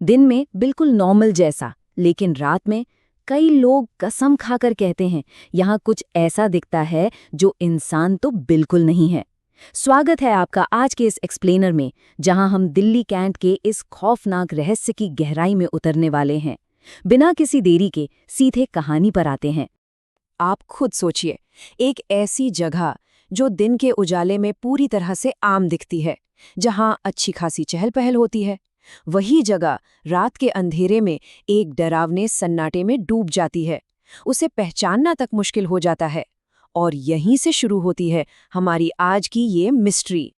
दिन में बिल्कुल नॉर्मल जैसा, लेकिन रात में कई लोग कसम खाकर कहते हैं यहाँ कुछ ऐसा दिखता है जो इंसान तो बिल्कुल नहीं है। स्वागत है आपका आज के इस एक्सप्लेनर में, जहां हम दिल्ली कैंट के इस खौफनाक रहस्य की गहराई में उतरने वाले हैं। बिना किसी देरी के सीधे कहानी पर आते हैं। आप खुद सोचिए, एक ऐसी जगह जो दिन के उजाले में पूरी तरह से आम दिखती है, जहां अच्छी खासी चहल पहल होती है, वही जगह रात के अंधेरे में एक डरावने सन्नाटे में डूब जाती है। उसे पहचानना तक मुश्किल हो जाता है। और यहीं से शुरू होती है हमारी आज की ये मिस्ट्री।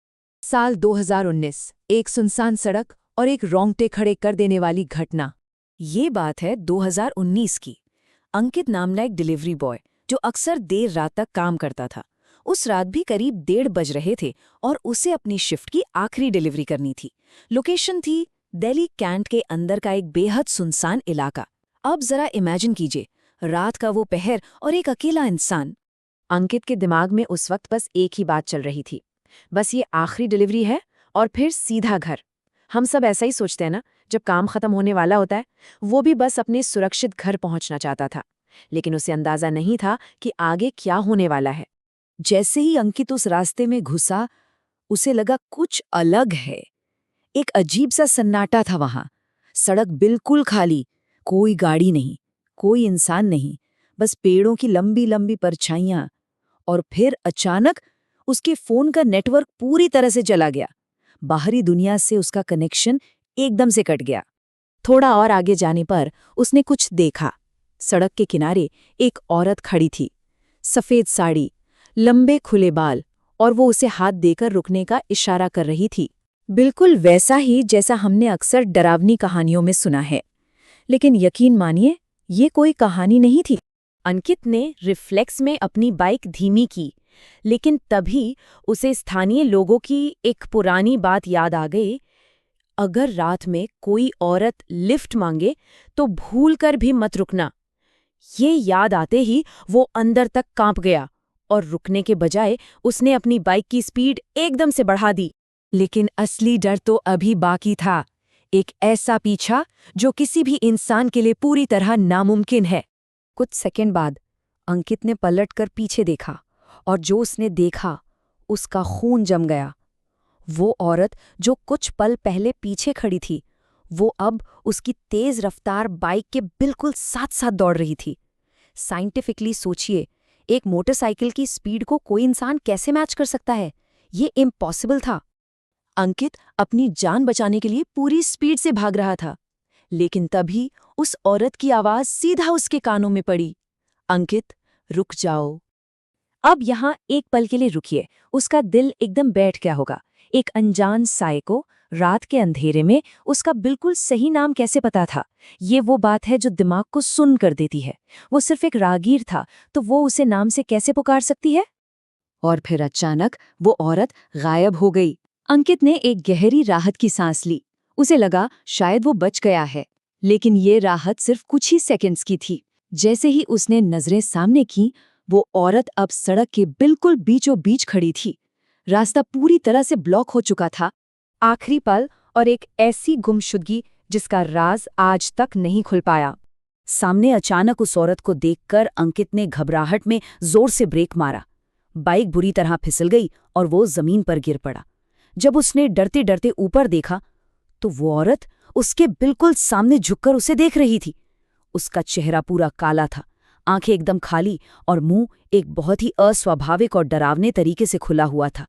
साल 2019, एक सुनसान सड़क और एक रोंगटे खड़े कर देने वाली घटना। ये बात है 2019 की। अंकित नामना एक डिलीवरी बॉय जो अक्सर देर रात तक काम करता था। उस रात भी करीब 1:30 बज रहे थे और उसे अपनी शिफ्ट की आखिरी डिलीवरी करनी थी। लोकेशन थी दिल्ली कैंट के अंदर का एक बेहद सुनसान इलाका। अब जरा इमेजिन कीजिए, रात का वो पहर और एक अकेला इंसान। अंकित के दिमाग में उस वक्त बस एक ही बात चल रही थी, बस ये आखिरी डिलीवरी है और फिर सीधा घर। हम सब ऐसा ही सोचते हैं ना, जब काम खत्म होने वाला होता है। वो भी बस अपने सुरक्षित घर पहुंचना चाहता था, लेकिन उसे अंदाजा नहीं था कि आगे क्या होने वाला है। जैसे ही अंकित उस रास्ते में घुसा, उसे लगा कुछ अलग है। एक अजीब सा सन्नाटा था वहां। सड़क बिल्कुल खाली, कोई गाड़ी नहीं, कोई इंसान नहीं, बस पेड़ों की लंबी लंबी परछाइयां। और फिर अचानक उसके फोन का नेटवर्क पूरी तरह से चला गया। बाहरी दुनिया से उसका कनेक्शन एकदम से कट गया। थोड़ा और आगे जाने पर उसने कुछ देखा। सड़क के किनारे एक औरत खड़ी थी, सफेद साड़ी, लंबे खुले बाल, और वो उसे हाथ देकर रुकने का इशारा कर रही थी। बिल्कुल वैसा ही जैसा हमने अक्सर डरावनी कहानियों में सुना है। लेकिन यकीन मानिए, ये कोई कहानी नहीं थी। अंकित ने रिफ्लेक्स में अपनी बाइक धीमी की, लेकिन तभी उसे स्थानीय लोगों की एक पुरानी बात याद आ गई। अगर रात में कोई औरत लिफ्ट मांगे तो भूलकर भी मत रुकना। ये याद आते ही वो अंदर तक कांप गया और रुकने के बजाय उसने अपनी बाइक की स्पीड एकदम से बढ़ा दी। लेकिन असली डर तो अभी बाकी था। एक ऐसा पीछा जो किसी भी इंसान के लिए पूरी तरह नामुमकिन है। कुछ सेकंड बाद अंकित ने पलटकर पीछे देखा, और जो उसने देखा उसका खून जम गया। वो औरत जो कुछ पल पहले पीछे खड़ी थी, वो अब उसकी तेज रफ्तार बाइक के बिल्कुल साथ साथ दौड़ रही थी। साइंटिफिकली सोचिए, एक मोटरसाइकिल की स्पीड को कोई इंसान कैसे मैच कर सकता है? ये इम्पॉसिबल था। अंकित अपनी जान बचाने के लिए पूरी स्पीड से भाग रहा था, लेकिन तभी उस औरत की आवाज सीधा उसके कानों में पड़ी। अंकित, रुक जाओ। अब यहाँ एक पल के लिए रुकिए। उसका दिल एकदम बैठ गया होगा। एक अनजान साये को रात के अंधेरे में उसका बिल्कुल सही नाम कैसे पता था? ये वो बात है जो दिमाग को सुन्न कर देती है। वो सिर्फ एक राहगीर था, तो वो उसे नाम से कैसे पुकार सकती है? और फिर अचानक वो औरत गायब हो गई। अंकित ने एक गहरी राहत की सांस ली। उसे लगा शायद वो बच गया है, लेकिन ये राहत सिर्फ कुछ ही सेकंड्स की थी। जैसे ही उसने नजरें सामने की, वो औरत अब सड़क के बिल्कुल बीचों बीच खड़ी थी। रास्ता पूरी तरह से ब्लॉक हो चुका था। आखिरी पल और एक ऐसी गुमशुदगी जिसका राज आज तक नहीं खुल पाया। सामने अचानक उस औरत को देखकर अंकित ने घबराहट में जोर से ब्रेक मारा। बाइक बुरी तरह फिसल गई और वो जमीन पर गिर पड़ा। जब उसने डरते डरते ऊपर देखा, तो वो औरत उसके बिल्कुल सामने झुककर उसे देख रही थी। उसका चेहरा पूरा काला था, आंखें एकदम खाली और मुंह एक बहुत ही अस्वाभाविक और डरावने तरीके से खुला हुआ था।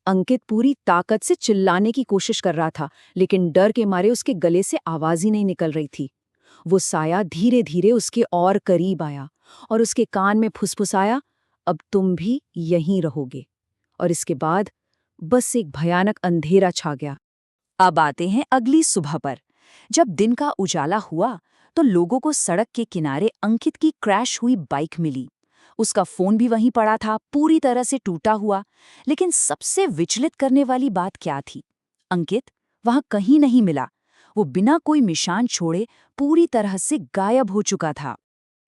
अंकित पूरी ताकत से चिल्लाने की कोशिश कर रहा था, लेकिन डर के मारे उसके गले से आवाज ही नहीं निकल रही थी। वो साया धीरे धीरे उसके और करीब आया और उसके कान में फुसफुसाया, अब तुम भी यहीं रहोगे। और इसके बाद बस एक भयानक अंधेरा छा गया। अब आते हैं अगली सुबह पर। जब दिन का उजाला हुआ, तो लोगों को सड़क के किनारे अंकित की क्रैश हुई बाइक मिली। उसका फोन भी वहीं पड़ा था, पूरी तरह से टूटा हुआ। लेकिन सबसे विचलित करने वाली बात क्या थी? अंकित वहां कहीं नहीं मिला। वो बिना कोई निशान छोड़े पूरी तरह से गायब हो चुका था।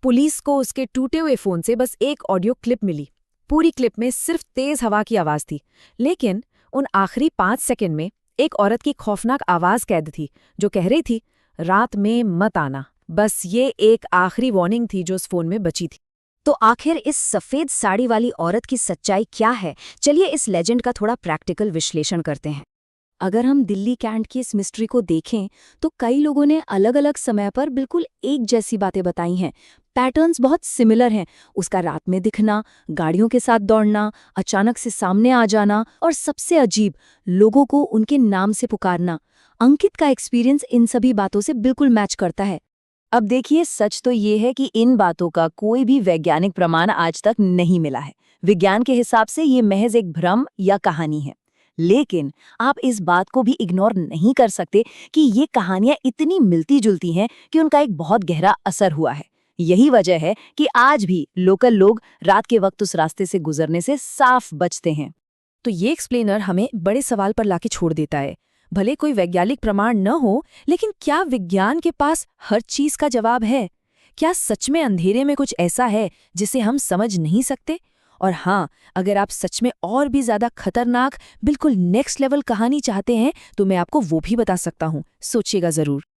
पुलिस को उसके टूटे हुए फोन से बस एक ऑडियो क्लिप मिली। पूरी क्लिप में सिर्फ तेज हवा की आवाज थी, लेकिन उन आखिरी 5 सेकंड में एक औरत की खौफनाक आवाज कैद थी, जो कह रही थी, रात में मत आना। बस ये एक आखिरी वार्निंग थी जो उस फोन में बची थी। तो आखिर इस सफेद साड़ी वाली औरत की सच्चाई क्या है? चलिए इस लेजेंड का थोड़ा प्रैक्टिकल विश्लेषण करते हैं। अगर हम दिल्ली कैंट की इस मिस्ट्री को देखें तो कई लोगों ने अलग अलग समय पर बिल्कुल एक जैसी बातें बताई हैं। पैटर्न्स बहुत सिमिलर हैं। उसका रात में दिखना, गाड़ियों के साथ दौड़ना, अचानक से सामने आ जाना और सबसे अजीब, लोगों को उनके नाम से पुकारना। अंकित का एक्सपीरियंस इन सभी बातों से बिल्कुल मैच करता है। अब देखिए, सच तो ये है कि इन बातों का कोई भी वैज्ञानिक प्रमाण आज तक नहीं मिला है। विज्ञान के हिसाब से ये महज एक भ्रम या कहानी है। लेकिन आप इस बात को भी इग्नोर नहीं कर सकते कि ये कहानियां इतनी मिलती जुलती हैं कि उनका एक बहुत गहरा असर हुआ है। यही वजह है कि आज भी लोकल लोग रात के वक्त उस रास्ते से गुजरने से साफ बचते हैं। तो ये एक्सप्लेनर हमें बड़े सवाल पर लाके छोड़ देता है। भले कोई वैज्ञानिक प्रमाण न हो, लेकिन क्या विज्ञान के पास हर चीज का जवाब है? क्या सच में अंधेरे में कुछ ऐसा है जिसे हम समझ नहीं सकते? और हाँ, अगर आप सच में और भी ज्यादा खतरनाक, बिल्कुल नेक्स्ट लेवल कहानी चाहते हैं तो मैं आपको वो भी बता सकता हूँ। सोचिएगा जरूर।